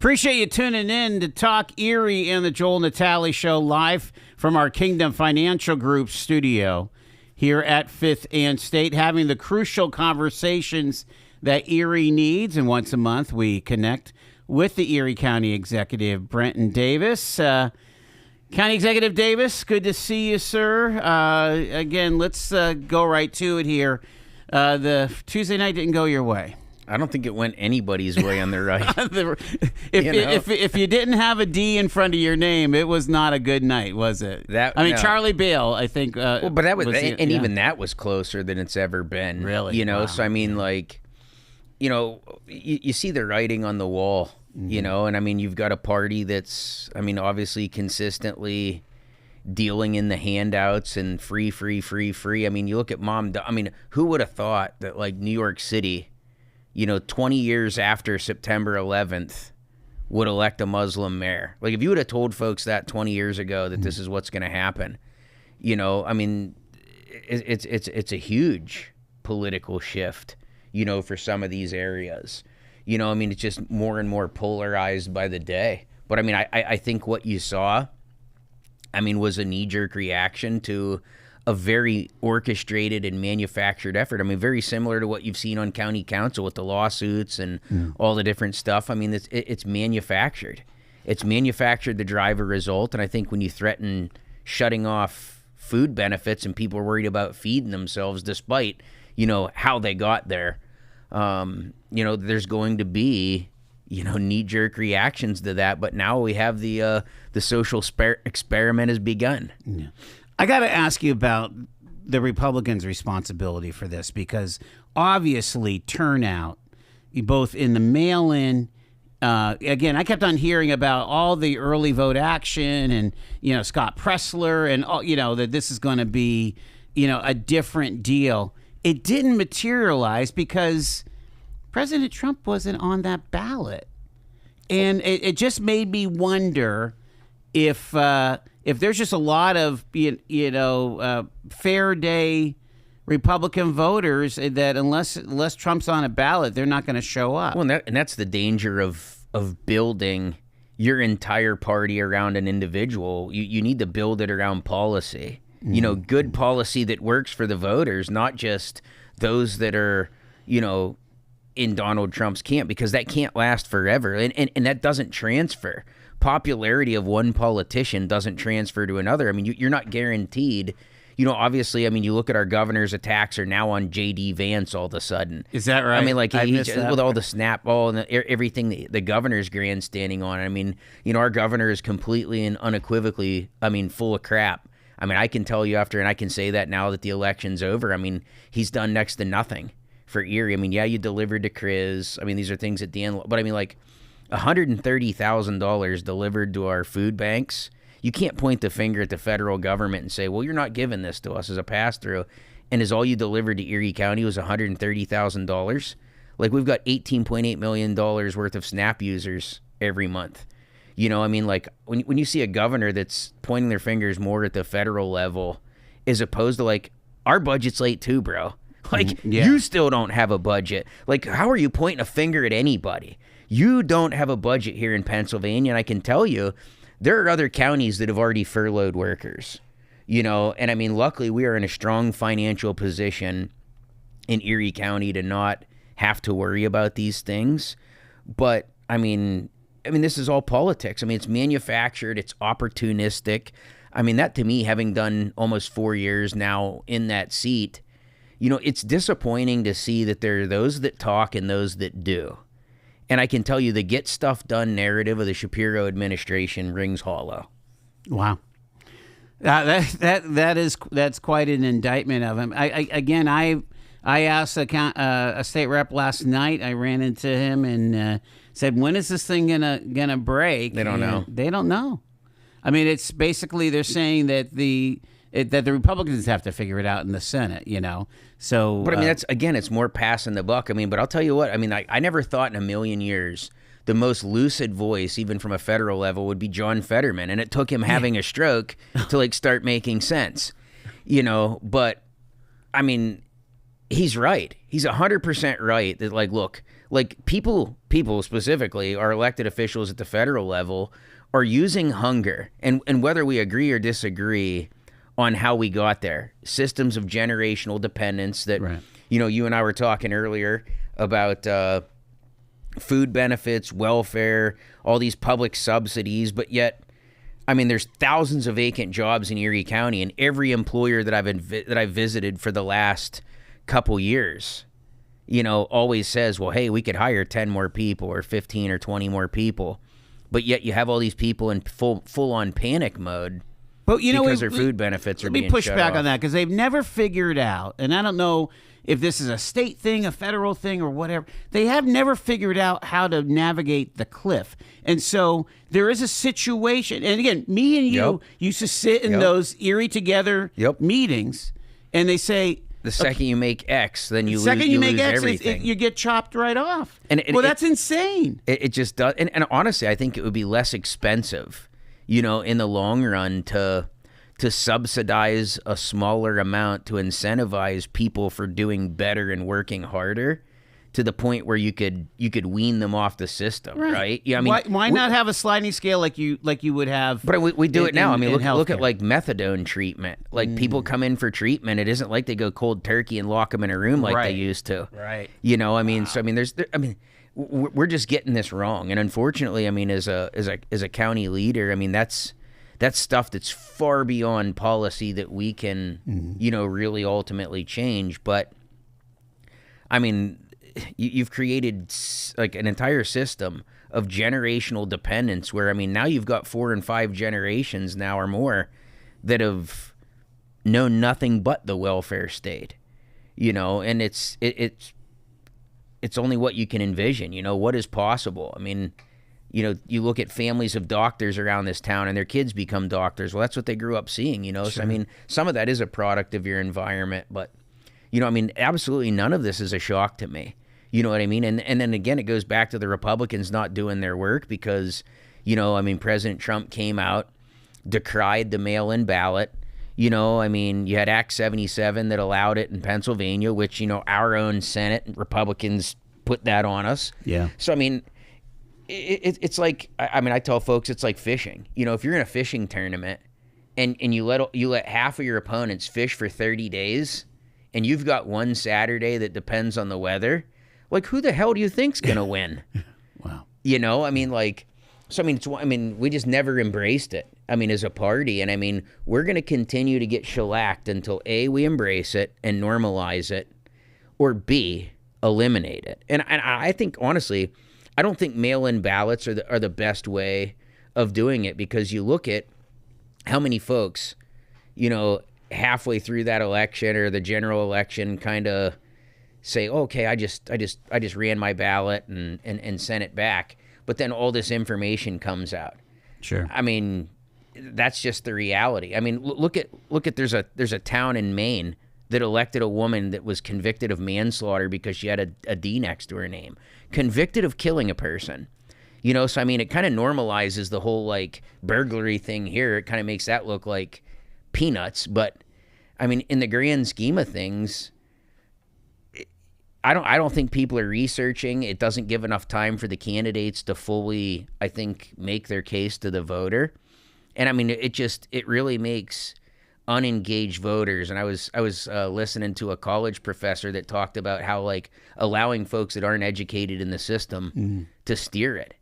Appreciate you tuning in to Talk Erie and the Joel Natale Show live from our Kingdom Financial Group studio here at 5th and State, having the crucial conversations that Erie needs. And once a month, we connect with the Erie County Executive, Brenton Davis. County Executive Davis, good to see you, sir. Again, let's go right to it here. The Tuesday night didn't go your way. I don't think it went anybody's way on the right. If you didn't have a D in front of your name, it was not a good night, was it? No. Charlie Bale, I think. Well, but that was even that was closer than it's ever been. Really? Wow. So I mean, you see the writing on the wall, and I mean, you've got a party that's, obviously consistently dealing in the handouts and free. I mean, you look at who would have thought that New York City, 20 years after September 11th, would elect a Muslim mayor? If you would have told folks that 20 years ago that this is what's going to happen, it's a huge political shift, for some of these areas. It's just more and more polarized by the day. But I think what you saw, was a knee-jerk reaction to a very orchestrated and manufactured effort. Very similar to what you've seen on county council with the lawsuits and all the different stuff. It's manufactured. It's manufactured to drive a result. And I think when you threaten shutting off food benefits and people are worried about feeding themselves despite, how they got there, there's going to be, knee-jerk reactions to that. But now we have the social experiment has begun. Yeah. I got to ask you about the Republicans' responsibility for this, because obviously turnout, both in the mail-in, again, I kept on hearing about all the early vote action and, Scott Pressler and, all, that this is going to be, a different deal. It didn't materialize because President Trump wasn't on that ballot. And it just made me wonder if there's just a lot of fair day Republican voters that unless Trump's on a ballot, they're not going to show up. Well, and that's the danger of building your entire party around an individual. You need to build it around policy. Good policy that works for the voters, not just those that are in Donald Trump's camp, because that can't last forever, and that doesn't transfer. Popularity of one politician doesn't transfer to another. You're not guaranteed. Obviously, you look at our governor's attacks are now on J.D. Vance all of a sudden. Is that right? With all the snap ball and everything the governor's grandstanding on. Our governor is completely and unequivocally, full of crap. I can tell you after, and I can say that now that the election's over, he's done next to nothing for Erie. Yeah, you delivered to Chris. These are things at the end, but $130,000 delivered to our food banks. You can't point the finger at the federal government and say, well, you're not giving this to us as a pass-through. And as all you delivered to Erie County was $130,000. We've got $18.8 million worth of SNAP users every month. When you see a governor that's pointing their fingers more at the federal level as opposed to our budget's late too, bro. You still don't have a budget. How are you pointing a finger at anybody? You don't have a budget here in Pennsylvania, and I can tell you there are other counties that have already furloughed workers, and luckily we are in a strong financial position in Erie County to not have to worry about these things. But, this is all politics. It's manufactured, it's opportunistic. That to me, having done almost 4 years now in that seat, it's disappointing to see that there are those that talk and those that do. And I can tell you the get stuff done narrative of the Shapiro administration rings hollow. Wow. That's quite an indictment of him. I asked a state rep last night. I ran into him and said, "When is this thing gonna break?" They don't know. They don't know. It's basically they're saying that the Republicans have to figure it out in the Senate, So, but that's it's more passing the buck. But I'll tell you what. I never thought in a million years the most lucid voice, even from a federal level, would be John Fetterman, and it took him having a stroke to start making sense, But he's right. He's 100% right that, like, look, like people specifically, our elected officials at the federal level, are using hunger, and whether we agree or disagree on how we got there, systems of generational dependence that, Right. you know, you and I were talking earlier about food benefits, welfare, all these public subsidies, but yet, I mean, there's thousands of vacant jobs in Erie County, and every employer that I've visited for the last couple years, you know, always says, well, hey, we could hire 10 more people or 15 or 20 more people. But yet you have all these people in full on panic mode, but you know, because their food benefits are being let me push shut back off. on that, because they've never figured out, and I don't know if this is a state thing, a federal thing, or whatever. They have never figured out how to navigate the cliff. And so there is a situation, and again, me and you Yep. used to sit in Yep. those Erie Together Yep. meetings, and they say, The second you make X, then you second lose, you make lose X, everything. you get chopped right off. And well, that's insane. It just does. And honestly, I think it would be less expensive, you know, in the long run to subsidize a smaller amount to incentivize people for doing better and working harder, to the point where you could wean them off the system, right? Yeah, I mean, why not have a sliding scale like you would have? But we do it now. I mean, look at healthcare. like methadone treatment. Like people come in for treatment. It isn't like they go cold turkey and lock them in a room like they used to. Right. You know, I mean, so I mean, we're just getting this wrong. And unfortunately, I mean, as a county leader, I mean, that's stuff that's far beyond policy that we can, you know, really ultimately change. But I mean, you've created like an entire system of generational dependence where, I mean, now you've got 4 and 5 generations now or more that have known nothing but the welfare state, you know, and it's only what you can envision, you know, what is possible. I mean, you know, you look at families of doctors around this town and their kids become doctors. Well, that's what they grew up seeing, you know. Sure. So, I mean, some of that is a product of your environment, but, you know, I mean, absolutely none of this is a shock to me. You know what I mean? And then again, it goes back to the Republicans not doing their work because, you know, I mean, President Trump came out, decried the mail-in ballot. You know, I mean, you had Act 77 that allowed it in Pennsylvania, which, you know, our own Senate Republicans put that on us. Yeah. So, I mean, it's like, I mean, I tell folks it's like fishing. You know, if you're in a fishing tournament and you let half of your opponents fish for 30 days and you've got one Saturday that depends on the weather, like, who the hell do you think's going to win? Wow. You know, I mean, like, so, I mean, we just never embraced it. I mean, as a party. And I mean, we're going to continue to get shellacked until A, we embrace it and normalize it, or B, eliminate it. And I think, honestly, I don't think mail-in ballots are the best way of doing it, because you look at how many folks, you know, halfway through that election or the general election kind of say, okay, I just ran my ballot and sent it back. But then all this information comes out. Sure. I mean, that's just the reality. I mean, look at there's a town in Maine that elected a woman that was convicted of manslaughter because she had a D next to her name. Convicted of killing a person. You know, so I mean, it kind of normalizes the whole like burglary thing here. It kind of makes that look like peanuts, but I mean, in the grand scheme of things, I don't think people are researching. It doesn't give enough time for the candidates to fully, I think, make their case to the voter. And I mean, it really makes unengaged voters. And I was listening to a college professor that talked about how, like, allowing folks that aren't educated in the system to steer it.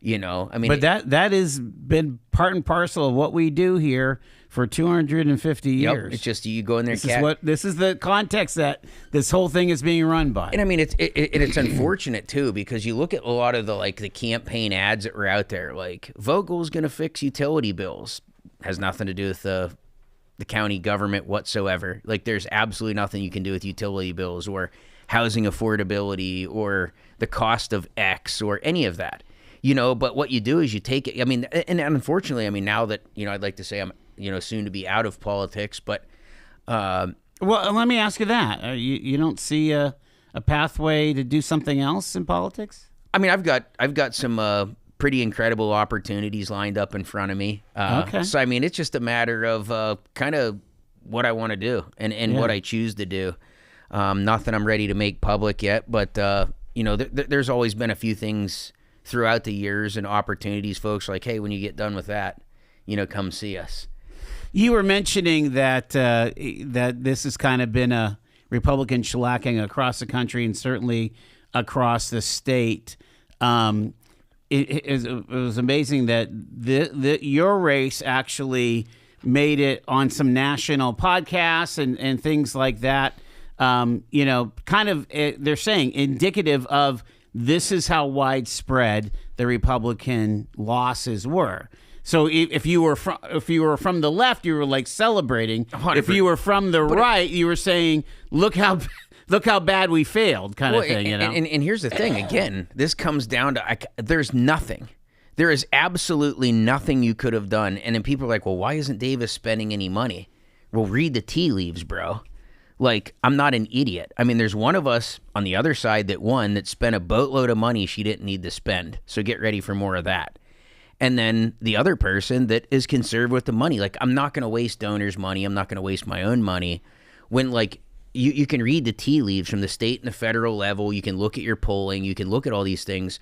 You know, I mean, but that has been part and parcel of what we do here for 250 years. It's just you go in there. This is the context that this whole thing is being run by. And I mean, it's unfortunate too, because you look at a lot of the campaign ads that were out there, like Vogel's going to fix utility bills. Has nothing to do with the county government whatsoever. Like, there's absolutely nothing you can do with utility bills or housing affordability or the cost of X or any of that. You know, but what you do is you take it. I mean, and unfortunately, I mean, now that, you know, I'd like to say I'm, you know, soon to be out of politics, but well, let me ask you that. You don't see a pathway to do something else in politics? I mean, I've got some pretty incredible opportunities lined up in front of me. Okay. So I mean, it's just a matter of kind of what I want to do and what I choose to do. Nothing I'm ready to make public yet, but there's always been a few things throughout the years and opportunities. Folks are like, hey, when you get done with that, come see us. You were mentioning that that this has kind of been a Republican shellacking across the country and certainly across the state. It was amazing that your race actually made it on some national podcasts and things like that. Kind of they're saying indicative of this is how widespread the Republican losses were. So if you were from the left, you were like celebrating. 100%. If you were from the right, you were saying, look how bad we failed, kind of thing. And here's the thing. Again, this comes down to there's nothing. There is absolutely nothing you could have done. And then people are like, well, why isn't Davis spending any money? Well, read the tea leaves, bro. Like, I'm not an idiot. I mean, there's one of us on the other side that spent a boatload of money she didn't need to spend. So get ready for more of that. And then the other person that is conservative with the money. Like, I'm not going to waste donors' money. I'm not going to waste my own money. When, like, you can read the tea leaves from the state and the federal level. You can look at your polling. You can look at all these things.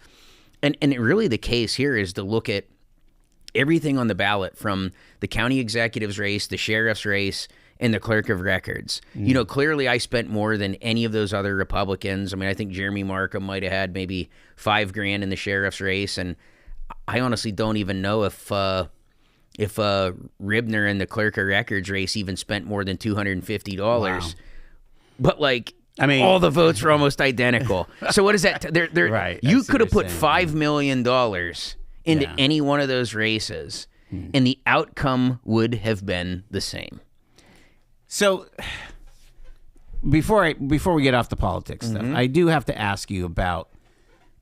And really the case here is to look at everything on the ballot, from the county executive's race, the sheriff's race, and the clerk of records. Clearly I spent more than any of those other Republicans. I mean, I think Jeremy Markham might have had maybe $5,000 in the sheriff's race, and I honestly don't even know if Ribner in the clerk of records race even spent more than $250. Wow. But all the votes were almost identical. So what is that? Right. You could have put $5 million into any one of those races, and the outcome would have been the same. So before we get off the politics stuff, I do have to ask you about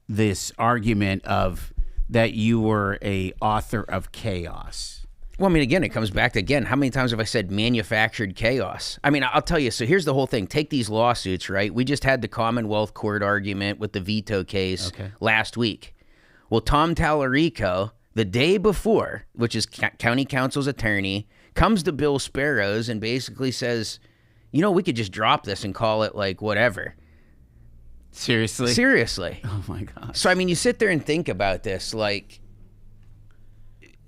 this argument of that you were a author of chaos. Well, I mean, again, it comes back to, how many times have I said manufactured chaos? I mean, I'll tell you, so here's the whole thing. Take these lawsuits, right? We just had the Commonwealth Court argument with the veto case last week. Well, Tom Tallarico, the day before, which is county counsel's attorney, comes to Bill Sparrows and basically says, we could just drop this and call it whatever. Seriously. Oh my God. So, I mean, you sit there and think about this,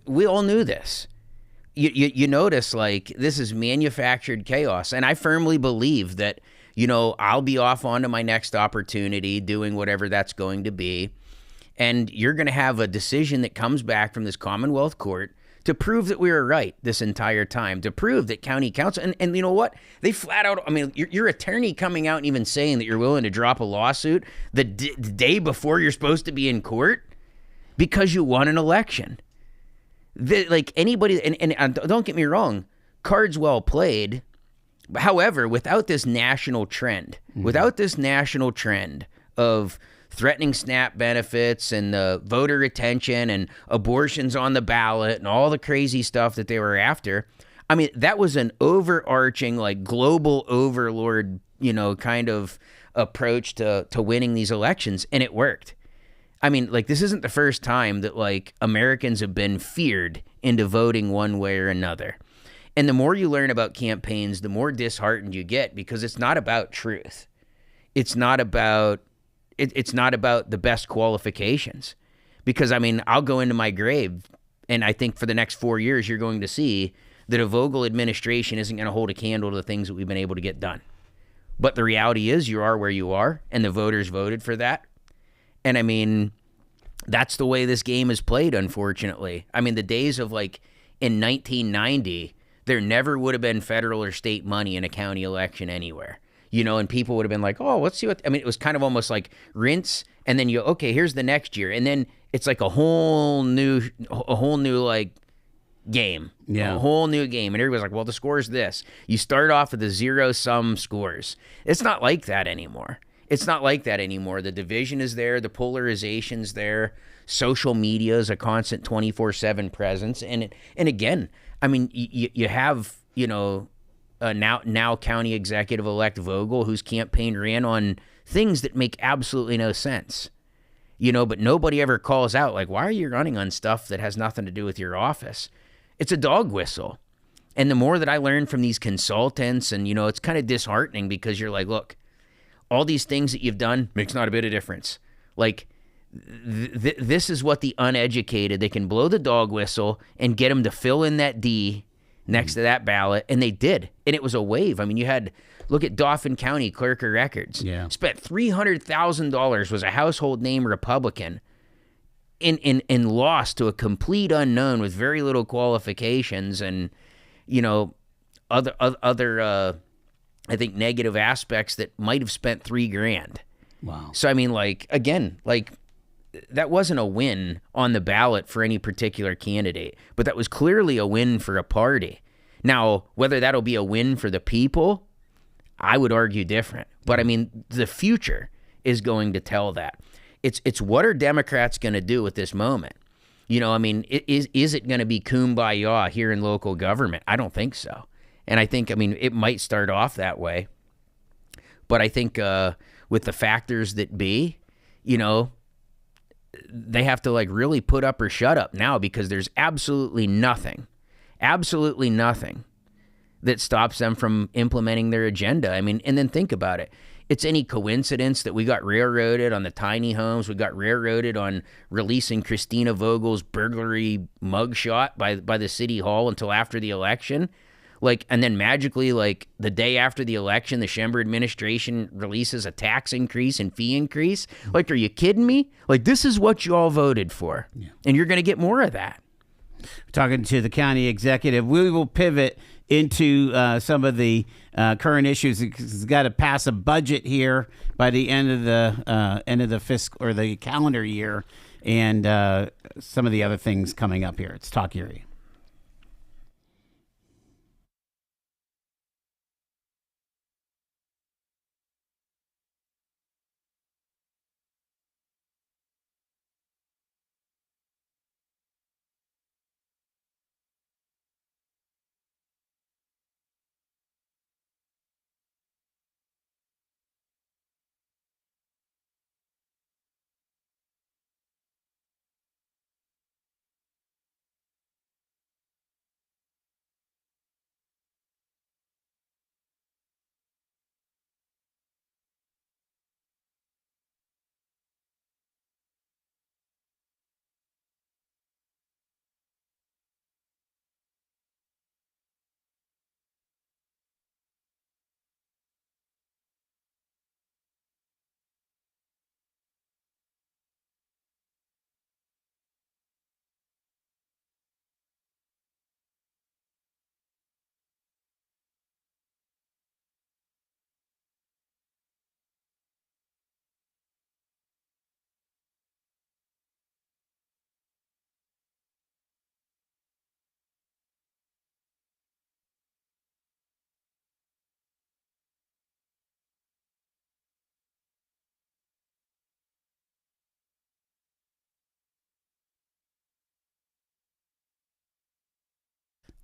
we all knew this. You notice, this is manufactured chaos. And I firmly believe that, I'll be off onto my next opportunity doing whatever that's going to be. And you're going to have a decision that comes back from this Commonwealth Court to prove that we were right this entire time, to prove that county council, and you know what? They flat out, I mean, your attorney coming out and even saying that you're willing to drop a lawsuit the day before you're supposed to be in court because you won an election. Anybody, and don't get me wrong, cards well played. However, without this national trend, of threatening SNAP benefits and the voter retention and abortions on the ballot and all the crazy stuff that they were after, I mean, that was an overarching, global overlord, kind of approach to winning these elections, and it worked. I mean, this isn't the first time that, Americans have been feared into voting one way or another. And the more you learn about campaigns, the more disheartened you get, because it's not about truth. It's not about the best qualifications. Because, I mean, I'll go into my grave, and I think for the next 4 years, you're going to see that a Vogel administration isn't going to hold a candle to the things that we've been able to get done. But the reality is you are where you are, and the voters voted for that. And, I mean, that's the way this game is played, unfortunately. I mean, the days of, in 1990, there never would have been federal or state money in a county election anywhere. And people would have been like, oh, let's see what, I mean, it was kind of almost like rinse, and then okay, here's the next year. And then it's a whole new game. Yeah. A whole new game. And everybody's like, well, the score is this. You start off with the zero-sum scores. It's not like that anymore. The division is there. The polarization's there. Social media is a constant 24/7 presence. And again, I mean, you have, now county executive-elect Vogel, whose campaign ran on things that make absolutely no sense. But nobody ever calls out, why are you running on stuff that has nothing to do with your office? It's a dog whistle. And the more that I learn from these consultants, and, it's kind of disheartening, because you're like, look, all these things that you've done makes not a bit of difference. Like, this is what the uneducated, they can blow the dog whistle and get them to fill in that D next to that ballot, and they did. And it was a wave. I mean, you had, look at Dauphin County Clerk of Records. Yeah. Spent $300,000, was a household name Republican, in lost to a complete unknown with very little qualifications and, you know, other I think negative aspects that might have spent $3,000. Wow. So I mean, like, again, like, that wasn't a win on the ballot for any particular candidate, but that was clearly a win for a party. Now, whether that'll be a win for the people, I would argue different. But I mean, the future is going to tell that. It's what are Democrats going to do at this moment? You know, I mean, is it going to be kumbaya here in local government? I don't think so. And I think, I mean, it might start off that way. But I think with the factors that be, you know, they have to like really put up or shut up now, because there's absolutely nothing that stops them from implementing their agenda. I mean, and then think about it. It's any coincidence that we got railroaded on the tiny homes. We got railroaded on releasing Christina Vogel's burglary mugshot by the city hall until after the election. Like, and then magically, like, the day after the election, the Schember administration releases a tax increase and fee increase. Like, are you kidding me? Like, this is what you all voted for. Yeah. And you're going to get more of that. Talking to the county executive, we will pivot into some of the current issues. It's got to pass a budget here by the end of the fiscal or the calendar year, and some of the other things coming up here. It's Talk Erie.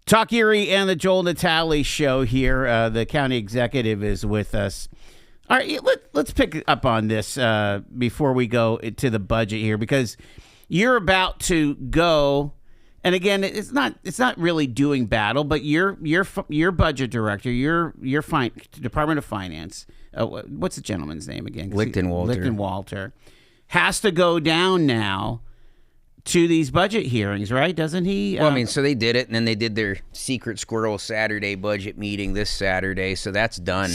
Talk Erie and the Joel Natale Show here. The county executive is with us. All right, let's pick up on this before we go to the budget here, because you're about to go. And again, it's not really doing battle, but your budget director, your Department of Finance. What's the gentleman's name again? Lichtenwalter has to go down now to these budget hearings, right? Doesn't he? Well, I mean, so they did it, and then they did their Secret Squirrel Saturday budget meeting this Saturday, so that's done.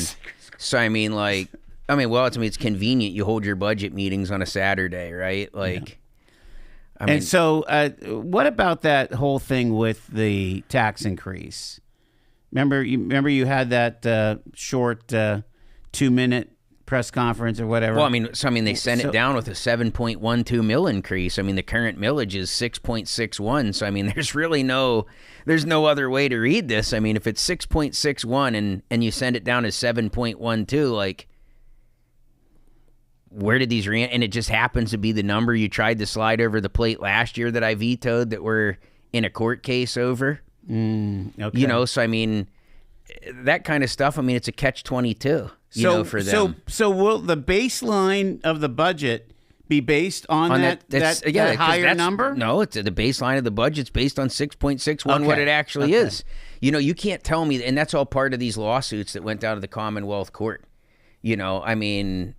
So, I mean, like, it's convenient you hold your budget meetings on a Saturday, right? Like, yeah. So what about that whole thing with the tax increase? Remember you had that short 2-minute press conference or whatever. Well, they sent it down with a 7.12 mil increase. I mean, the current millage is 6.61. So, I mean, there's no other way to read this. I mean, if it's 6.61 and you send it down to 7.12, like, where did these and it just happens to be the number you tried to slide over the plate last year that I vetoed that we're in a court case over. Okay. You know, so I mean, that kind of stuff. I mean, it's a catch-22. For them. So will the baseline of the budget be based on that higher number? No, it's the baseline of the budget's based on 6.61, what it actually is. You know, you can't tell me, and that's all part of these lawsuits that went down to the Commonwealth Court. I mean,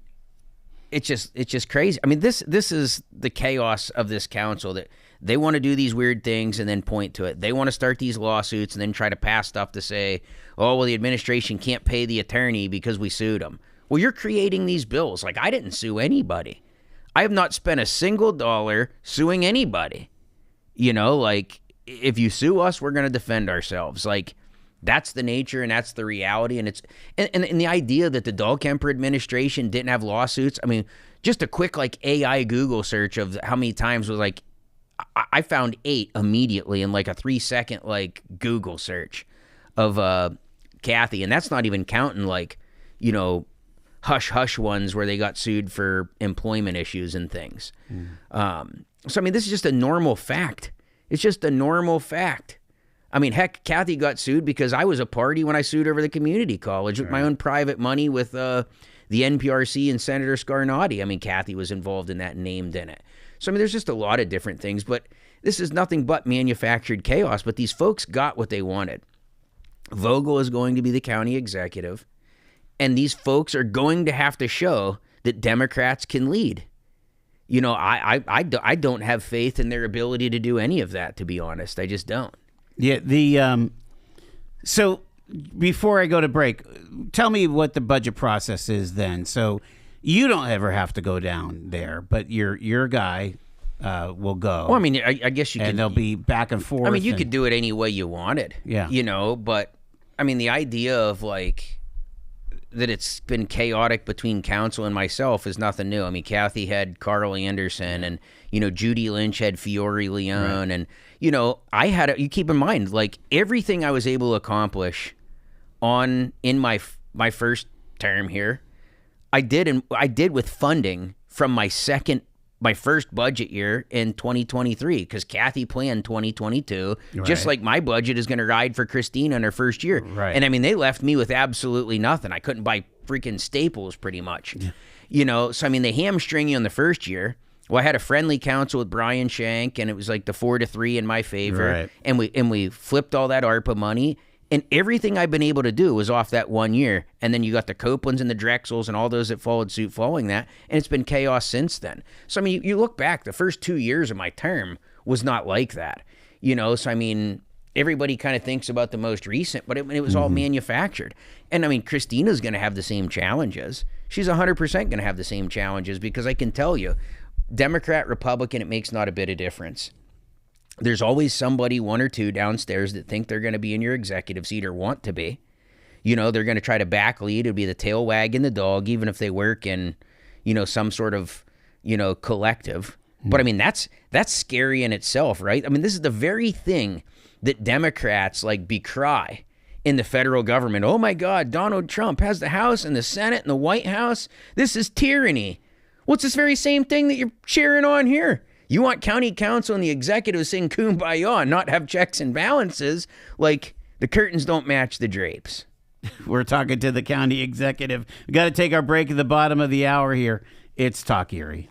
it's just crazy. I mean, this is the chaos of this council, that they want to do these weird things and then point to it. They want to start these lawsuits and then try to pass stuff to say, oh, well, the administration can't pay the attorney because we sued them. Well, you're creating these bills. Like, I didn't sue anybody. I have not spent a single dollar suing anybody. Like, if you sue us, we're going to defend ourselves. Like, that's the nature and that's the reality. And and the idea that the Dahlkemper administration didn't have lawsuits. I mean, just a quick like AI Google search of how many times was like, I found 8 immediately in like a 3-second like Google search of Kathy. And that's not even counting like, hush hush ones where they got sued for employment issues and things. So, I mean, this is just a normal fact. It's just a normal fact. I mean, heck, Kathy got sued because I was a party when I sued over the community college with my own private money with the NPRC and Senator Scarnati. I mean, Kathy was involved in that, named in it. So, I mean, there's just a lot of different things, but this is nothing but manufactured chaos. But these folks got what they wanted. Vogel is going to be the county executive, and these folks are going to have to show that Democrats can lead. I don't have faith in their ability to do any of that, to be honest. I just don't. Yeah, so before I go to break, tell me what the budget process is then. So you don't ever have to go down there, but your guy will go. Well, I mean, I guess you could. And they'll be back and forth. I mean, you could do it any way you wanted. Yeah. But I mean, the idea of like that it's been chaotic between council and myself is nothing new. I mean, Kathy had Carl Anderson, and Judy Lynch had Fiore Leon, and I had you keep in mind, like, everything I was able to accomplish in my first term here, I did with funding from my first budget year in 2023, because Kathy planned 2022, just like my budget is going to ride for Christine in her first year. Right. And I mean, they left me with absolutely nothing. I couldn't buy freaking staples pretty much. So I mean, they hamstring you in the first year. Well, I had a friendly council with Brian Shank, and it was like the 4-3 in my favor. Right. And we flipped all that ARPA money. And everything I've been able to do was off that 1 year. And then you got the Copelands and the Drexels and all those that followed suit following that. And it's been chaos since then. So, I mean, you look back, the first 2 years of my term was not like that. So, I mean, everybody kind of thinks about the most recent, but it was all manufactured. And, I mean, Christina's going to have the same challenges. She's 100% going to have the same challenges, because I can tell you, Democrat, Republican, it makes not a bit of difference. There's always somebody, 1 or 2 downstairs, that think they're going to be in your executive seat or want to be. They're going to try to back lead. It'll be the tail wagging the dog, even if they work in, some sort of, collective. But I mean, that's scary in itself, right? I mean, this is the very thing that Democrats like decry in the federal government. Oh my God, Donald Trump has the House and the Senate and the White House. This is tyranny. Well, it's this very same thing that you're cheering on here. You want county council and the executive to sing Kumbaya and not have checks and balances. Like, the curtains don't match the drapes. We're talking to the county executive. We got to take our break at the bottom of the hour here. It's Talk Erie.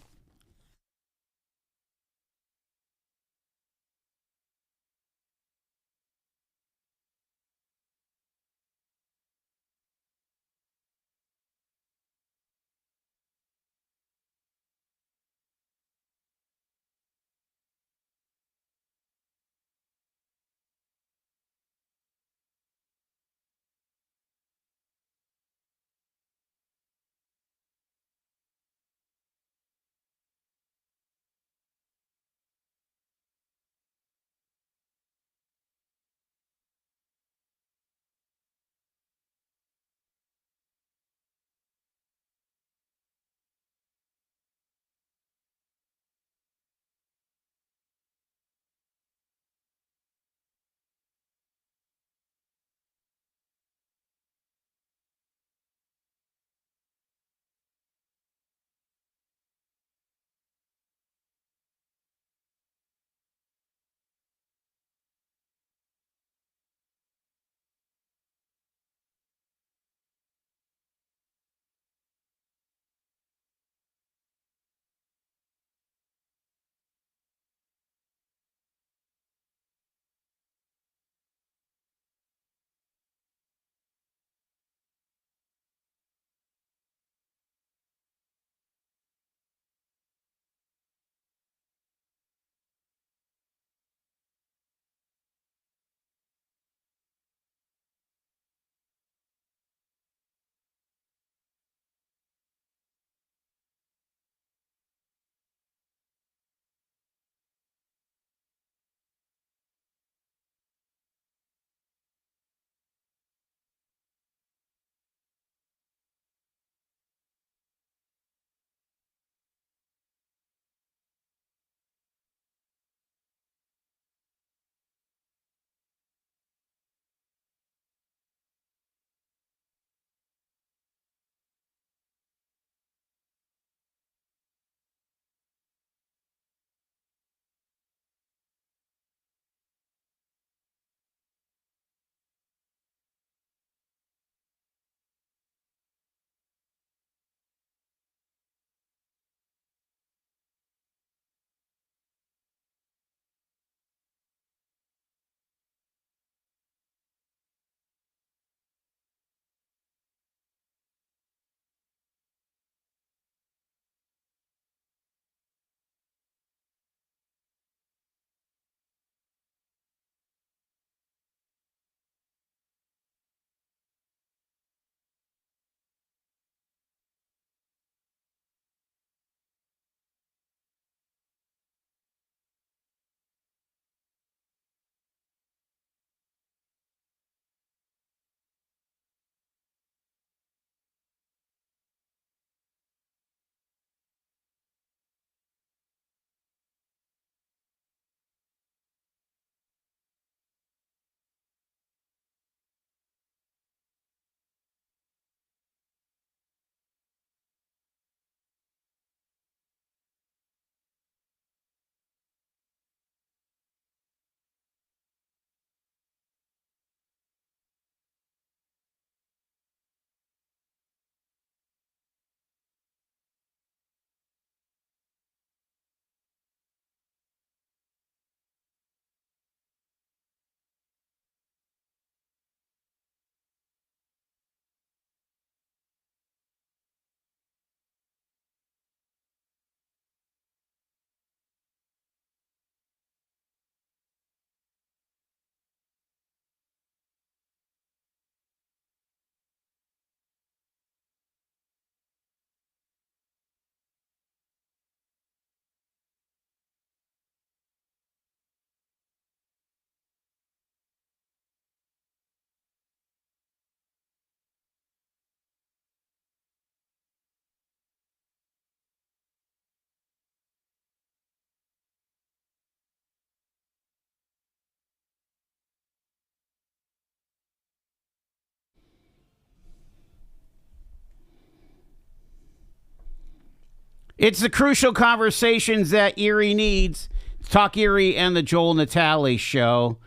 It's the crucial conversations that Erie needs. Talk Erie and the Joel Natale Show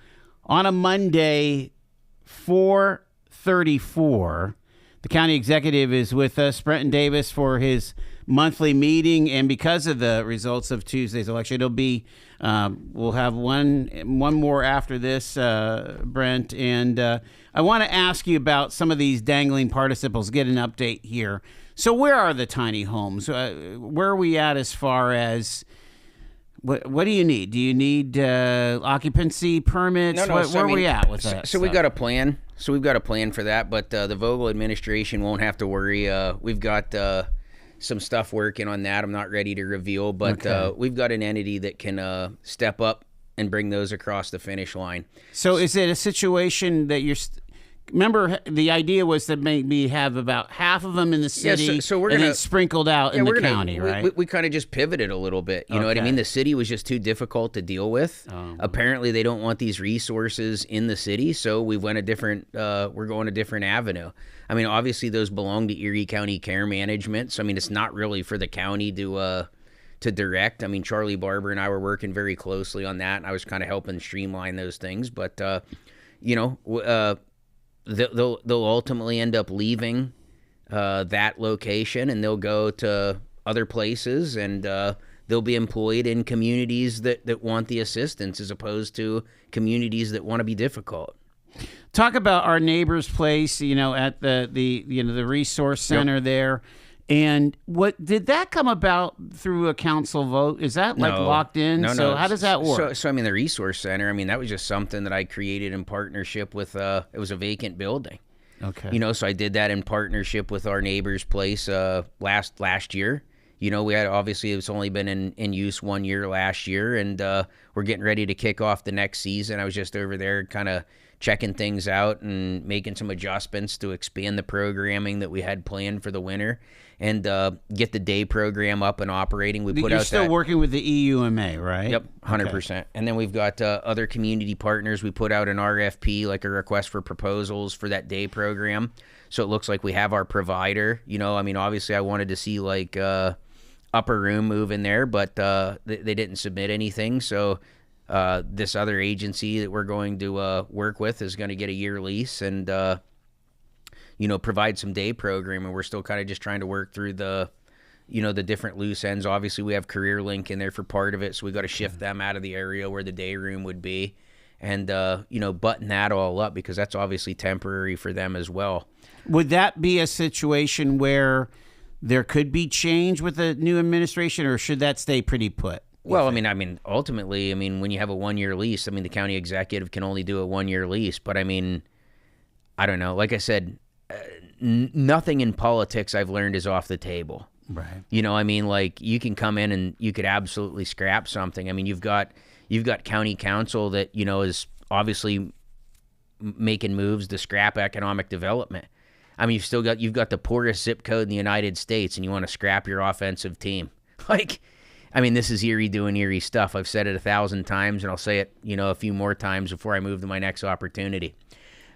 on a Monday, 4:34. The county executive is with us, Brenton Davis, for his monthly meeting, and because of the results of Tuesday's election, it'll be we'll have one more after this, Brent, and I want to ask you about some of these dangling participles. Get an update here. So, where are the tiny homes? Where are we at as far as what do you need? Do you need occupancy permits? No. Where are we at with that? So we got a plan. So we've got a plan for that, but the Vogel administration won't have to worry. We've got some stuff working on that. I'm not ready to reveal, but we've got an entity that can step up and bring those across the finish line. So is it a situation that you're remember, the idea was to maybe have about half of them in the city, so we're and gonna, then sprinkled out in the county, right? We kind of just pivoted a little bit. You know what I mean? The city was just too difficult to deal with. Apparently, they don't want these resources in the city, so we went a different. We're going a different avenue. I mean, obviously, those belong to Erie County Care Management, so I mean, it's not really for the county to direct. I mean, Charlie Barber and I were working very closely on that, and I was kind of helping streamline those things. But they'll ultimately end up leaving that location, and they'll go to other places, and they'll be employed in communities that want the assistance as opposed to communities that want to be difficult. Talk about our neighbor's place, at the resource center there. And what did that come about through a council vote? Is that locked in? No. So how does that work? So I mean, the resource center, I mean, that was just something that I created in partnership with, it was a vacant building. Okay. So I did that in partnership with our neighbor's place last year. We had, obviously, it's only been in use 1 year last year, and we're getting ready to kick off the next season. I was just over there kind of checking things out and making some adjustments to expand the programming that we had planned for the winter and get the day program up and operating. You're still working with the EUMA, right? Yep, 100%. Okay. And then we've got other community partners. We put out an RFP, like a request for proposals for that day program. So it looks like we have our provider. I mean, obviously I wanted to see like Upper Room move in there, but they didn't submit anything. So this other agency that we're going to work with is going to get a year lease and provide some day programming. We're still kind of just trying to work through the different loose ends. Obviously, we have CareerLink in there for part of it, so we got to shift them out of the area where the day room would be, and button that all up because that's obviously temporary for them as well. Would that be a situation where there could be change with the new administration, or should that stay pretty put? Well, I mean, ultimately, when you have a 1 year lease, the county executive can only do a 1 year lease. But I don't know. Like I said, nothing in politics I've learned is off the table. Right. Like you can come in and you could absolutely scrap something. You've got county council that, is obviously making moves to scrap economic development. You've got the poorest zip code in the United States and you want to scrap your offensive team. This is Erie doing Erie stuff. I've said it 1,000 times, and I'll say it, a few more times before I move to my next opportunity.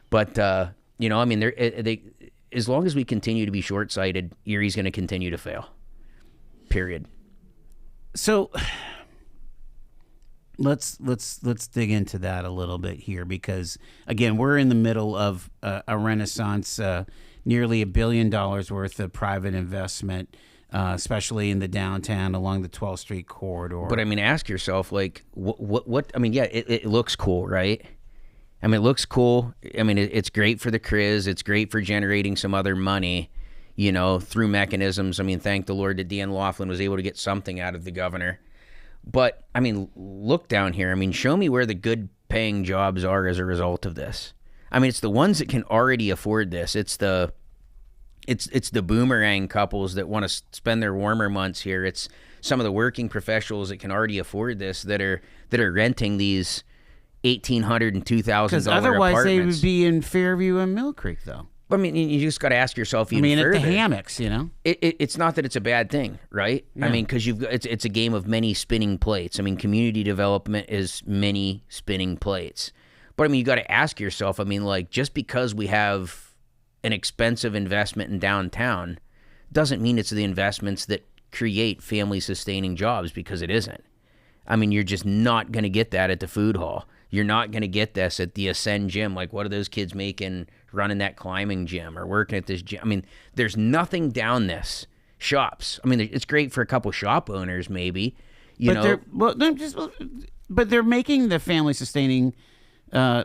But, as long as we continue to be short-sighted, Erie's going to continue to fail. Period. So let's dig into that a little bit here because, again, we're in the middle of a renaissance, nearly $1 billion worth of private investment. Especially in the downtown along the 12th Street corridor. But ask yourself, like, what? It looks cool, right? It looks cool. It's great for the CRIZ. It's great for generating some other money, through mechanisms. Thank the Lord that Dan Laughlin was able to get something out of the governor. But, look down here. Show me where the good paying jobs are as a result of this. It's the ones that can already afford this. It's the boomerang couples that want to spend their warmer months here. It's some of the working professionals that can already afford this that are renting these $1,800 and $2,000 apartments. Because otherwise they would be in Fairview and Mill Creek, though. You just got to ask yourself even further. At the hammocks, It's not that it's a bad thing, right? Yeah. Because it's a game of many spinning plates. Community development is many spinning plates. But you got to ask yourself. Just because we have an expensive investment in downtown doesn't mean it's the investments that create family sustaining jobs because it isn't. I mean, you're just not going to get that at the food hall. You're not going to get this at the Ascend gym. Like, what are those kids making running that climbing gym or working at this gym? I mean, there's nothing down this. Shops. I mean, it's great for a couple shop owners, maybe. But they're making the family sustaining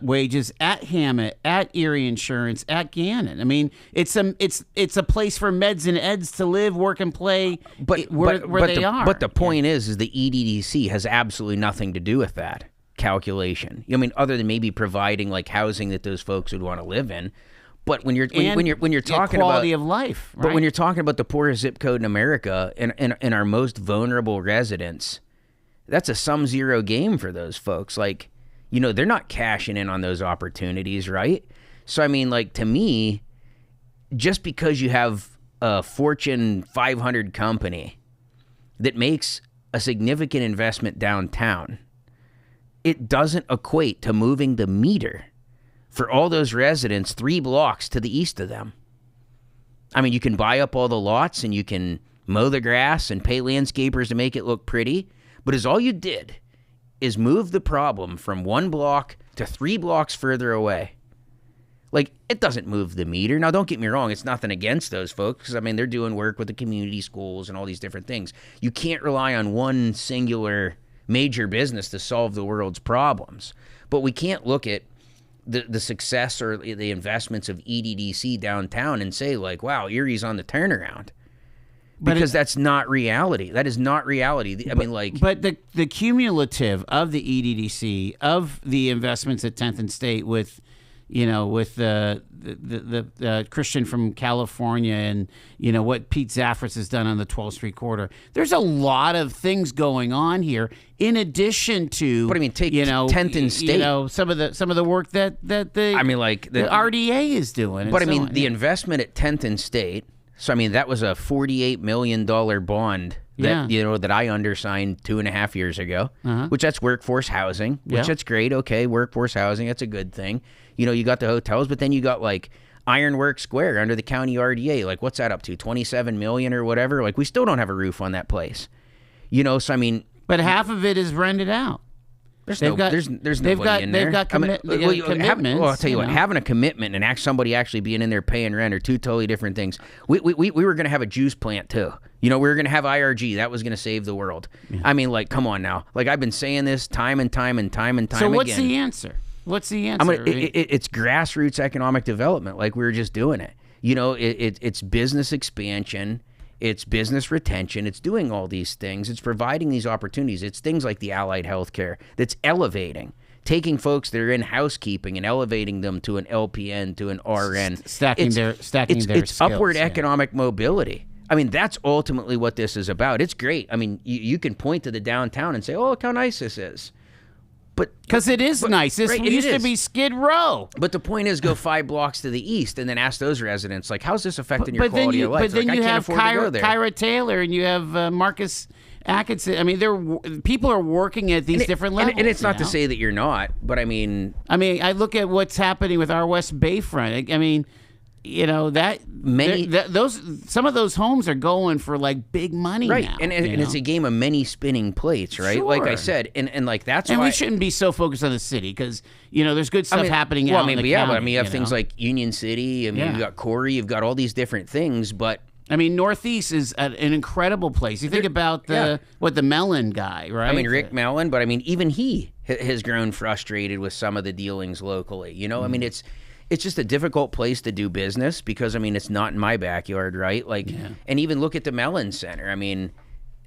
wages at Hammett, at Erie Insurance, at Gannon. I mean, it's a place for meds and eds to live, work, and play. Where they are. But the point is the EDDC has absolutely nothing to do with that calculation. I mean, other than maybe providing like housing that those folks would want to live in. But when you're talking quality about of life, right? But when you're talking about the poorest zip code in America and our most vulnerable residents, that's a sum zero game for those folks. Like, they're not cashing in on those opportunities, right? So I mean, like, to me, just because you have a Fortune 500 company that makes a significant investment downtown, it doesn't equate to moving the meter for all those residents 3 blocks to the east of them. I mean, you can buy up all the lots and you can mow the grass and pay landscapers to make it look pretty, but as all you did is move the problem from 1 block to 3 blocks further away. Like, it doesn't move the meter. Now, don't get me wrong. It's nothing against those folks. I mean, they're doing work with the community schools and all these different things. You can't rely on one singular major business to solve the world's problems. But we can't look at the success or the investments of EDDC downtown and say, like, wow, Erie's on the turnaround. Because that's not reality. That is not reality. But the cumulative of the EDDC, of the investments at 10th and State with the Christian from California and, what Pete Zaffris has done on the 12th Street corridor. There's a lot of things going on here in addition to, but I mean, take 10th and State. Some of the work that the RDA is doing. But the investment at 10th and State, so I mean, that was a $48 million bond that that I undersigned 2.5 years ago, which that's workforce housing, which that's great. Okay, workforce housing, that's a good thing. You got the hotels, but then you got like Ironwork Square under the county RDA. Like, what's that up to? 27 million or whatever. Like, we still don't have a roof on that place. So I mean, but half of it is rented out. There's nobody in there. They've got commitments. Well, I'll tell you what, having a commitment and somebody actually being in there paying rent are two totally different things. We were going to have a juice plant too. We were going to have IRG. That was going to save the world. Yeah. I mean, like, come on now. Like, I've been saying this time and time again. So what's the answer? It's grassroots economic development. Like, we were just doing it. It's business expansion. It's business retention. It's doing all these things. It's providing these opportunities. It's things like the allied healthcare that's elevating, taking folks that are in housekeeping and elevating them to an LPN, to an RN. Stacking their skills, upward economic mobility. I mean, that's ultimately what this is about. It's great. I mean, you can point to the downtown and say, oh, look how nice this is. Because it is nice. This used to be Skid Row. But the point is, go 5 blocks to the east and then ask those residents, like, how's this affecting your quality of life? But then like, you have Kyra Taylor and you have Marcus Atkinson. I mean, people are working at these different levels. And it's not to say that you're not, but I mean, I look at what's happening with our West Bayfront. I mean, some of those homes are going for like big money right now, and it's a game of many spinning plates, right? Sure. Like I said, and like that's and why we shouldn't be so focused on the city because there's good stuff happening out in the county. But I mean, you have things like Union City. I mean, you've got Corey, you've got all these different things, but I mean, Northeast is an incredible place. You think about the Mellon guy, right? I mean, Rick Mellon, but I mean, even he has grown frustrated with some of the dealings locally. I mean, it's just a difficult place to do business because, I mean, it's not in my backyard, right? Like, and even look at the Mellon Center. I mean,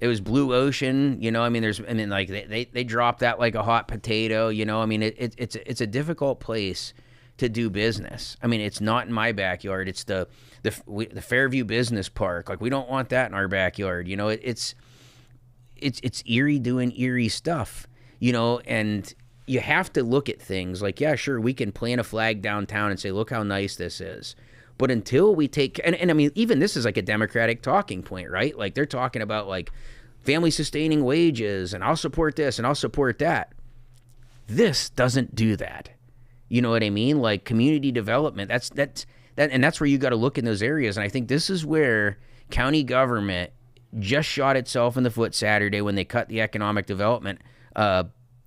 it was Blue Ocean, I mean, they dropped that like a hot potato, I mean, it's a difficult place to do business. I mean, it's not in my backyard. It's the Fairview Business Park. Like, we don't want that in our backyard. It's Erie doing Erie stuff, and you have to look at things like, yeah, sure, we can plant a flag downtown and say, look how nice this is. But until we take, and I mean, even this is like a Democratic talking point, right? Like, they're talking about like family sustaining wages and I'll support this and I'll support that. This doesn't do that. You know what I mean? Like, community development, that's where you got to look in those areas. And I think this is where county government just shot itself in the foot Saturday when they cut the economic development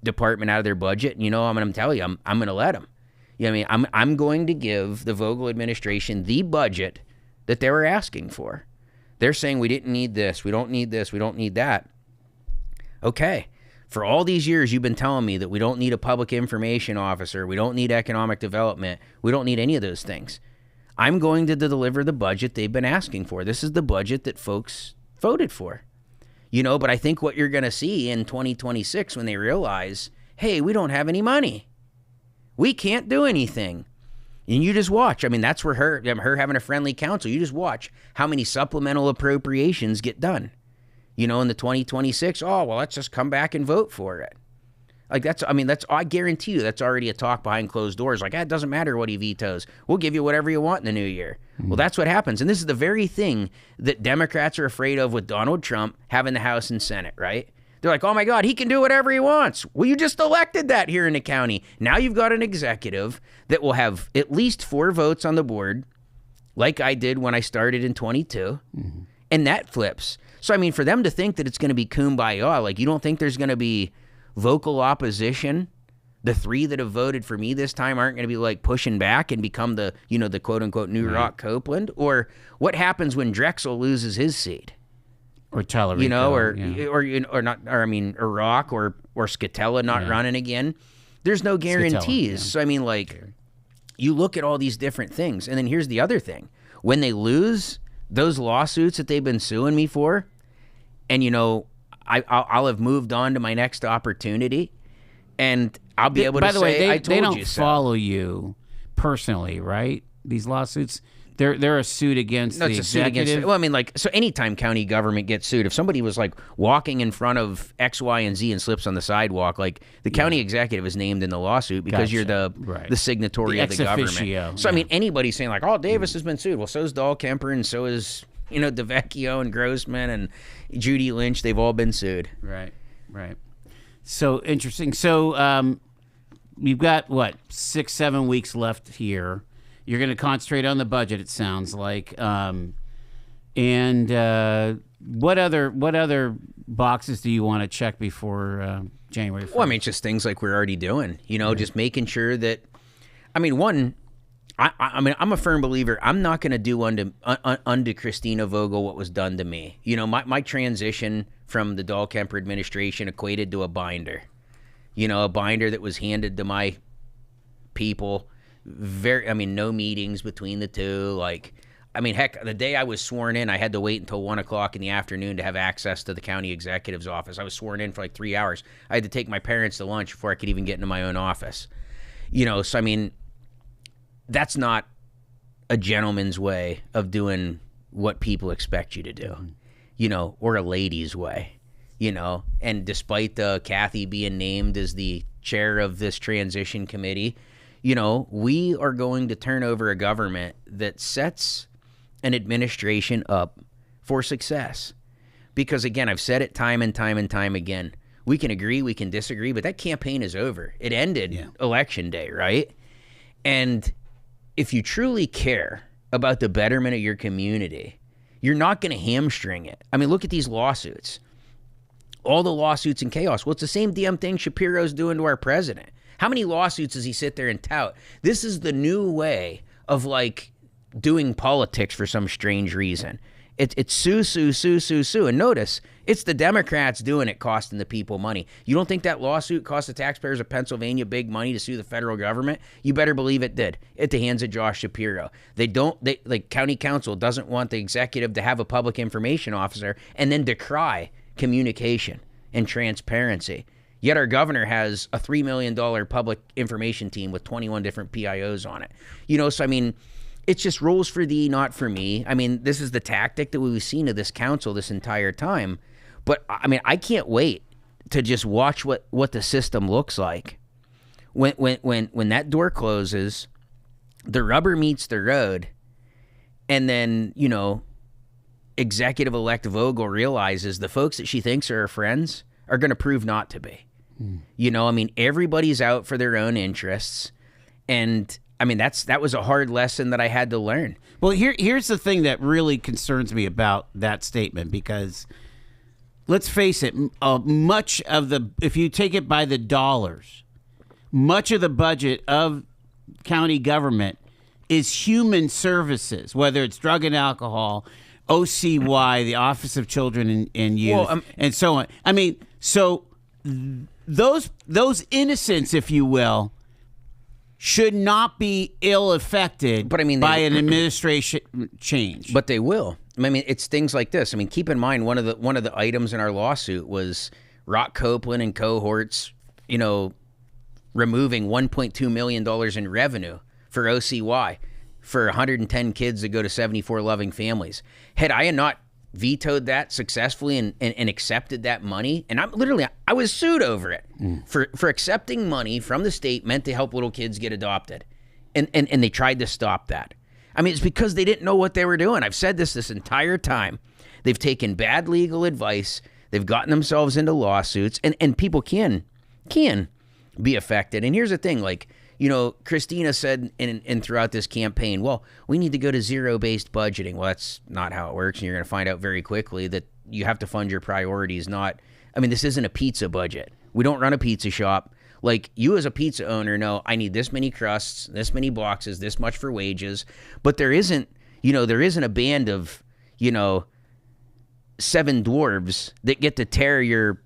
department out of their budget. And, I'm going to tell you, I'm going to let them. I'm going to give the Vogel administration the budget that they were asking for. They're saying we didn't need this, we don't need this, we don't need that. Okay. For all these years, you've been telling me that we don't need a public information officer, we don't need economic development, we don't need any of those things. I'm going to deliver the budget they've been asking for. This is the budget that folks voted for. But I think what you're going to see in 2026 when they realize, hey, we don't have any money. We can't do anything. And you just watch. That's where her having a friendly council. You just watch how many supplemental appropriations get done. In the 2026, oh, well, let's just come back and vote for it. I guarantee you that's already a talk behind closed doors. It doesn't matter what he vetoes. We'll give you whatever you want in the new year. Mm-hmm. Well, that's what happens. And this is the very thing that Democrats are afraid of with Donald Trump having the House and Senate, right? They're like, oh my God, he can do whatever he wants. Well, you just elected that here in the county. Now you've got an executive that will have at least 4 votes on the board, like I did when I started in 22. Mm-hmm. And that flips. So, for them to think that it's going to be kumbaya, you don't think there's going to be vocal opposition? The 3 that have voted for me this time aren't going to be pushing back and become the quote unquote New Rock Copeland? Or what happens when Drexel loses his seat? Or Tellerico, or Rock or Scatella not running again. There's no guarantees. Scatella, So you look at all these different things, and then here's the other thing: when they lose those lawsuits that they've been suing me for, and I'll have moved on to my next opportunity, and I'll be able to say, I told you so. They don't follow you personally, right? These lawsuits. They're a suit against the executive. So anytime county government gets sued, if somebody was walking in front of X, Y, and Z and slips on the sidewalk, the county exetive is named in the lawsuit because you're the signatory of the government. So anybody saying oh, Davis has been sued. Well, so is Dahlkemper, and so is DeVecchio and Grossman and Judy Lynch. They've all been sued. Right. So interesting. So we've got 6-7 weeks left here. You're going to concentrate on the budget, it sounds like. And what other boxes do you want to check before January 1st? Well, it's just things like we're already doing. Just making sure that. I'm a firm believer. I'm not going to do unto Christina Vogel what was done to me. My transition from the Dahlkemper administration equated to a binder. A binder that was handed to my people. No meetings between the two. Heck, the day I was sworn in, I had to wait until 1:00 in the afternoon to have access to the county executive's office. I was sworn in for 3 hours. I had to take my parents to lunch before I could even get into my own office. That's not a gentleman's way of doing what people expect you to do, or a lady's way, And despite Kathy being named as the chair of this transition committee, we are going to turn over a government that sets an administration up for success. Because, again, I've said it time and time and time again. We can agree, we can disagree, but that campaign is over. It ended Election Day, right? And if you truly care about the betterment of your community, you're not going to hamstring it. Look at these lawsuits. All the lawsuits and chaos. Well, it's the same damn thing Shapiro's doing to our president. How many lawsuits does he sit there and tout? This is the new way of doing politics for some strange reason. It's sue. And notice, it's the Democrats doing it, costing the people money. You don't think that lawsuit cost the taxpayers of Pennsylvania big money to sue the federal government? You better believe it did. At the hands of Josh Shapiro. County council doesn't want the executive to have a public information officer and then decry communication and transparency. Yet our governor has a $3 million public information team with 21 different PIOs on it. It's just rules for thee, not for me. This is the tactic that we've seen of this council this entire time. But, I can't wait to just watch what the system looks like. When that door closes, the rubber meets the road, and then, Executive-elect Vogel realizes the folks that she thinks are her friends are going to prove not to be. Everybody's out for their own interests. And I mean, that was a hard lesson that I had to learn. Well, here's the thing that really concerns me about that statement, because let's face it, much of if you take it by the dollars, much of the budget of county government is human services, whether it's drug and alcohol, OCY, the Office of Children and Youth, and so on. I mean, so those innocents, if you will, should not be ill affected by an administration change. But they will. I mean, it's things like this. I mean, keep in mind one of the items in our lawsuit was Rock Copeland and cohorts, removing $1.2 million in revenue for OCY for 110 kids that go to 74 loving families. Had I not vetoed that successfully and accepted that money, and I was sued over it for accepting money from the state meant to help little kids get adopted, and they tried to stop that. I mean, it's because they didn't know what they were doing. I've said this entire time. They've taken bad legal advice. They've gotten themselves into lawsuits, and people can be affected. And here's the thing, Christina said in throughout this campaign, well, we need to go to zero-based budgeting. Well, that's not how it works, and you're going to find out very quickly that you have to fund your priorities. This isn't a pizza budget. We don't run a pizza shop. Like, you as a pizza owner know, I need this many crusts, this many boxes, this much for wages. But there isn't a band of, 7 dwarves that get to tear your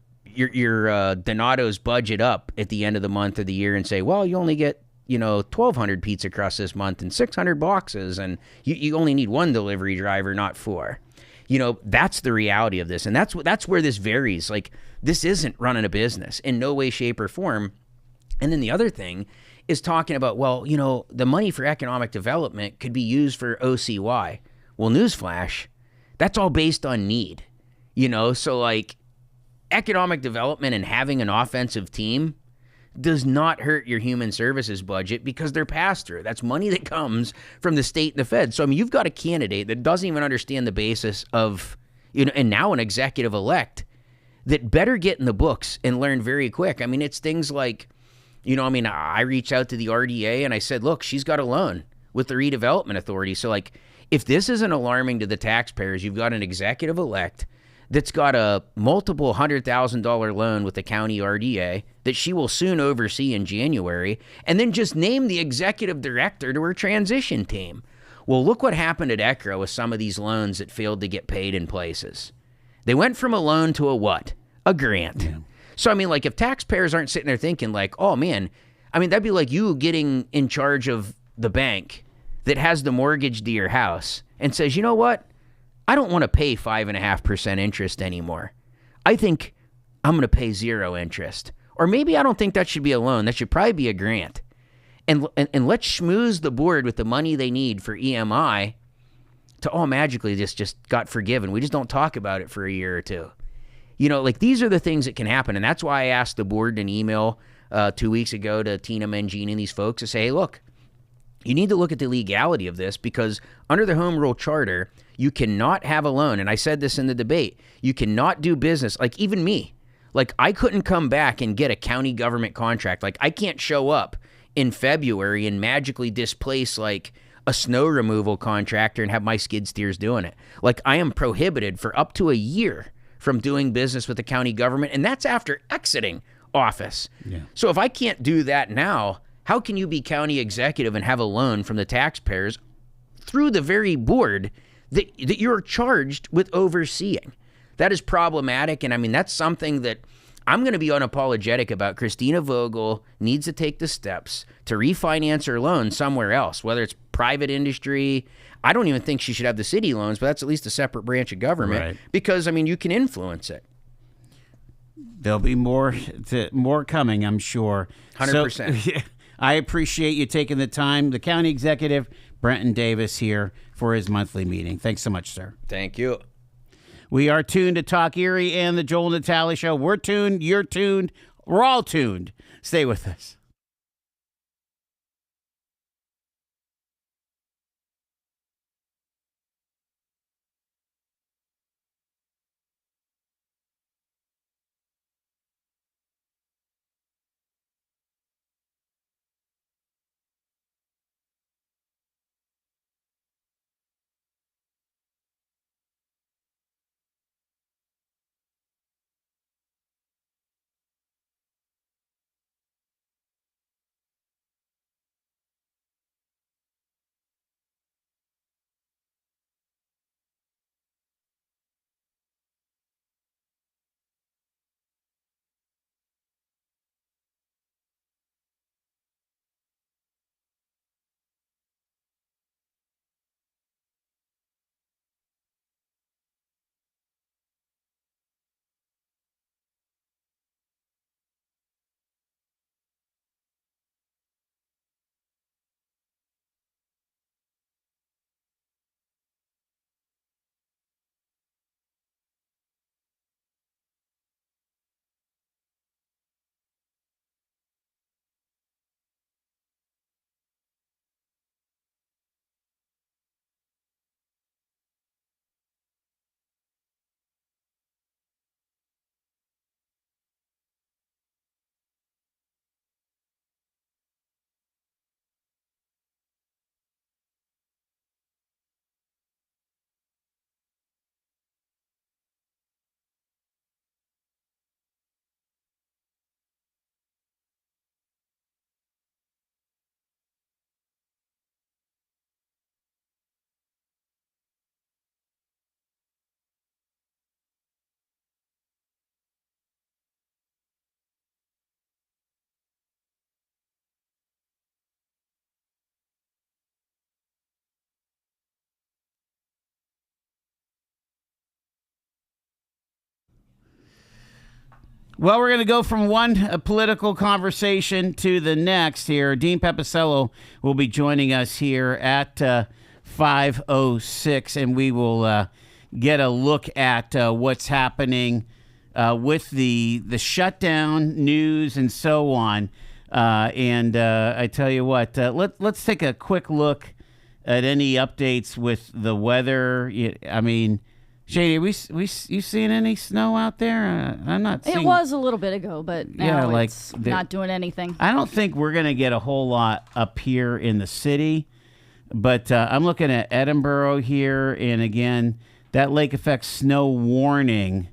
Donato's budget up at the end of the month or the year and say, well, you only get 1,200 pizza crusts this month and 600 boxes, and you only need 1 delivery driver, not 4. That's the reality of this, and that's where this varies. Like, this isn't running a business in no way, shape, or form. And then the other thing is talking about, well, the money for economic development could be used for OCY. Well, newsflash, that's all based on need. So like, economic development and having an offensive team does not hurt your human services budget because they're passed through. That's money that comes from the state and the Fed. So, I mean, you've got a candidate that doesn't even understand the basis of, and now an executive elect that better get in the books and learn very quick. I mean, it's things like, I reached out to the RDA and I said, look, she's got a loan with the redevelopment authority. So like, if this isn't alarming to the taxpayers, you've got an executive elect that's got a multiple $100,000 loan with the county RDA that she will soon oversee in January, and then just name the executive director to her transition team. Well, look what happened at ECRO with some of these loans that failed to get paid in places. They went from a loan to a what? A grant. Yeah. So, I mean, like, if taxpayers aren't sitting there thinking like, oh, man, I mean, that'd be like you getting in charge of the bank that has the mortgage to your house and says, you know what? I don't want to pay 5.5% interest anymore. I think I'm going to pay 0 interest. Or maybe I don't think that should be a loan. That should probably be a grant. And let's schmooze the board with the money they need for EMI to magically just got forgiven. We just don't talk about it for a year or two. Like, these are the things that can happen. And that's why I asked the board in an email 2 weeks ago to Tina Mangini and these folks to say, hey, look, you need to look at the legality of this, because under the Home Rule Charter, you cannot have a loan. And I said this in the debate. You cannot do business. Like, even me. Like, I couldn't come back and get a county government contract. Like, I can't show up in February and magically displace, like, a snow removal contractor and have my skid steers doing it. Like, I am prohibited for up to a year from doing business with the county government, and that's after exiting office. Yeah. So if I can't do that now, how can you be county executive and have a loan from the taxpayers through the very board that you're charged with overseeing? That is problematic, and I mean, that's something that I'm going to be unapologetic about. Christina Vogel needs to take the steps to refinance her loan somewhere else, whether it's private industry. I don't even think she should have the city loans, but that's at least a separate branch of government, right? Because, I mean, you can influence it. There'll be more coming, I'm sure. 100%. So, I appreciate you taking the time. The county executive, Brenton Davis, here for his monthly meeting. Thanks so much, sir. Thank you. We are tuned to Talk Erie and the Joel Natale Show. We're tuned. You're tuned. We're all tuned. Stay with us. Well, we're going to go from one political conversation to the next here. Dean Pepicello will be joining us here at 5:06, and we will get a look at what's happening with the shutdown news and so on. And I tell you what, let's take a quick look at any updates with the weather. I mean, Shady, you seeing any snow out there? I'm not seeing. It was a little bit ago, but now it's not doing anything. I don't think we're going to get a whole lot up here in the city, but I'm looking at Edinburgh here, and again, that lake effect snow warning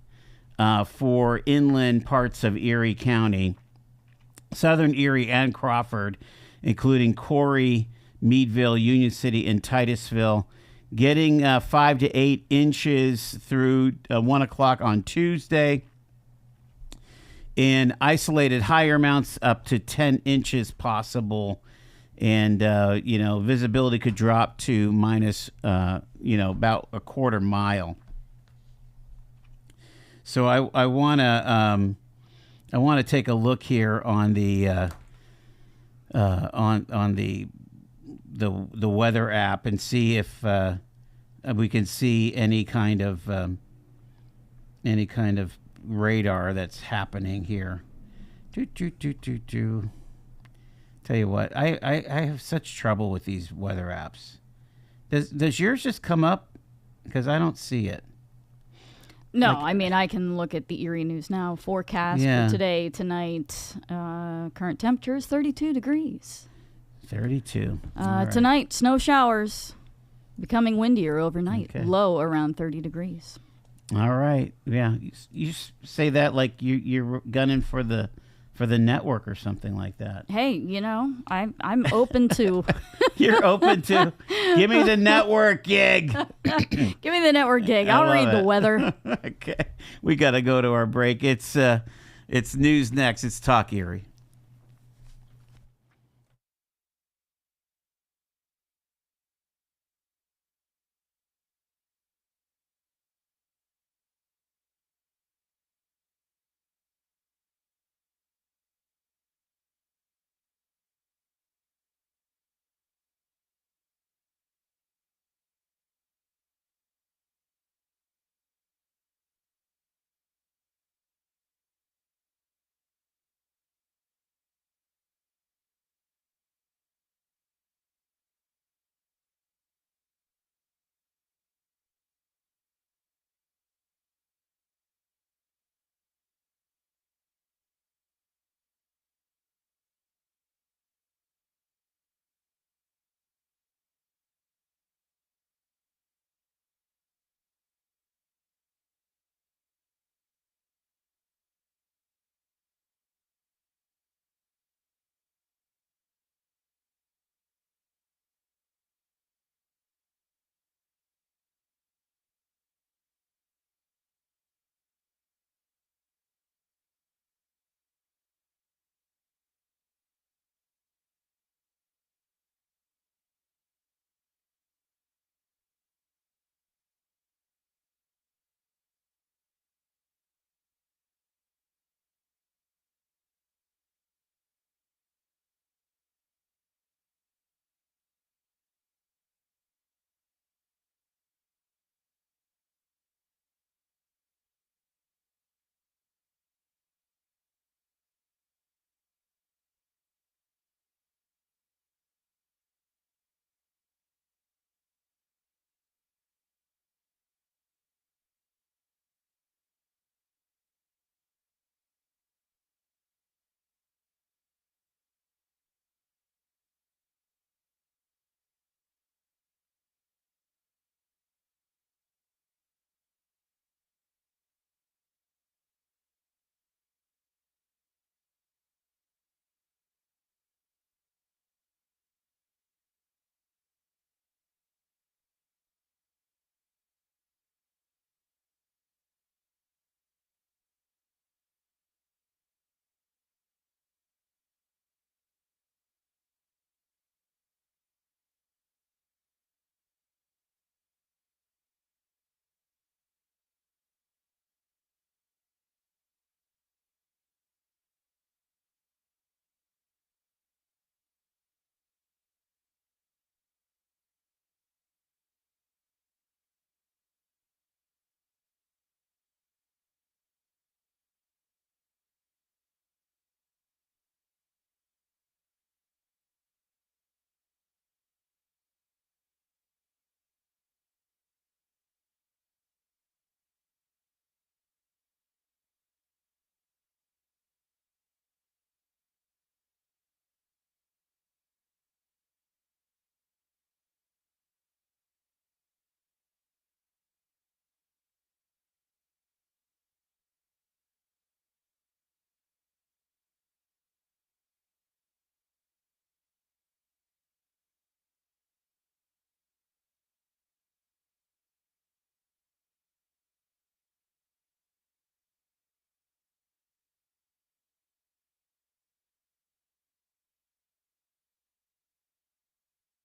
for inland parts of Erie County, southern Erie and Crawford, including Corey, Meadville, Union City, and Titusville. Getting 5 to 8 inches through 1 o'clock on Tuesday. And isolated higher amounts up to 10 inches possible. And, visibility could drop to minus, about a quarter mile. So I want to take a look here on the on the weather app and see if we can see any kind of radar that's happening here. Tell you what, I have such trouble with these weather apps. Does yours just come up? Because I don't see it. No, I mean, I can look at the Erie News Now forecast for today, tonight. Current temperature is 32 degrees. 32. Right. Tonight, snow showers becoming windier overnight. Okay. Low around 30 degrees. All right. Yeah. You say that like you're gunning for the network or something like that. Hey, I'm open to. You're open to. Give me the network gig. Give me the network gig. I'll read the weather. Okay. We got to go to our break. It's news next. It's Talk Erie.